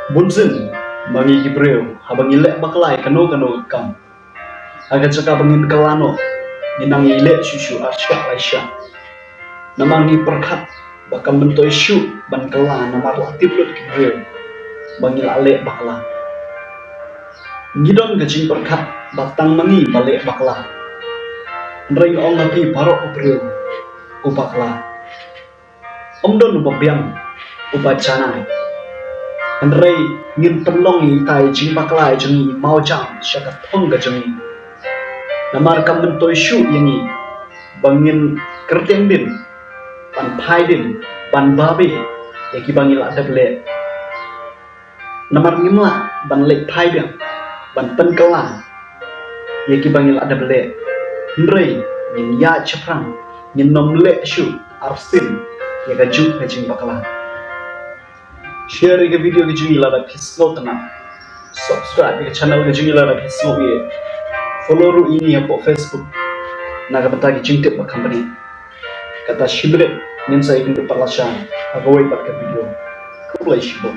Bunzen bangi gibreo habang ile baklay kano kam agad saka bangin kalano ninang ile susu arsya laisya namangi perkat bakal mentoy syu ban kala namar latip lut gibreo bangi ale bakla ngidon gajing perkat batang mangi balik bakla nrei ong api barok gibreo upakla omdon upabiang upacana Andrei ngin penlong tai jing baklai jengi mau jam syakat thong ga jengi namar kam mentoy shu yangi bangin kerteng din pan phai din ban babe yaki bangil adable namar ngimla ban lek phai biang ban pen kala yaki bangil adable Andrei ngin ya chaprang ngin nom lek shu arsin yaga juk ga jing bakla share ke video ke jungi lada Facebook tena subscribe ke channel ke jungi lada Facebook ye follow ru ini ya po Facebook naga bata ke jingtip ba company kata shibre ngin sa ikin parlashan agawai pat ke video kuplay shibo